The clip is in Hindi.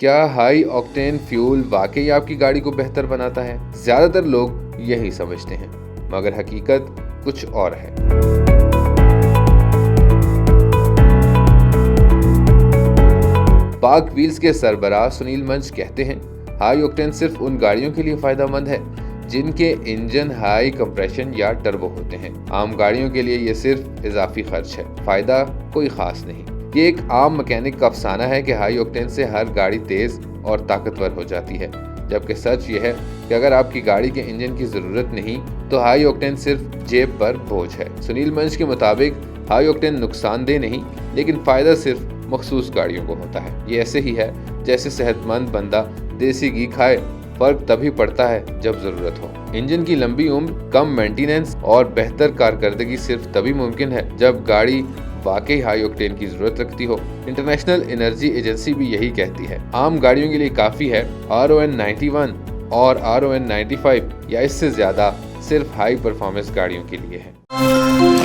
क्या हाई ऑक्टेन फ्यूल वाकई आपकी गाड़ी को बेहतर बनाता है? ज्यादातर लोग यही समझते हैं, मगर हकीकत कुछ और है। पाक व्हील्स के सरबराह सुनील मंच कहते हैं, हाई ऑक्टेन सिर्फ उन गाड़ियों के लिए फायदेमंद है जिनके इंजन हाई कंप्रेशन या टर्बो होते हैं। आम गाड़ियों के लिए ये सिर्फ इजाफी खर्च है, फायदा कोई खास नहीं। ये एक आम मैकेनिक का अफसाना है कि हाई ऑक्टेन से हर गाड़ी तेज और ताकतवर हो जाती है, जबकि सच ये है कि अगर आपकी गाड़ी के इंजन की जरूरत नहीं तो हाई ऑक्टेन सिर्फ जेब पर बोझ है। सुनील मंच के मुताबिक हाई ऑक्टेन नुकसानदेह नहीं, लेकिन फायदा सिर्फ मखसूस गाड़ियों को होता है। ये ऐसे ही है जैसे सेहतमंद बंदा देसी घी खाए, फर्क तभी पड़ता है जब जरूरत हो। इंजन की लंबी उम्र, कम मेंटेनेंस और बेहतर कारकर्दगी सिर्फ तभी मुमकिन है जब गाड़ी वाकई हाई ऑक्टेन की जरूरत रखती हो। इंटरनेशनल एनर्जी एजेंसी भी यही कहती है। आम गाड़ियों के लिए काफी है RON 91 और RON 95 या इससे ज्यादा सिर्फ हाई परफॉर्मेंस गाड़ियों के लिए है।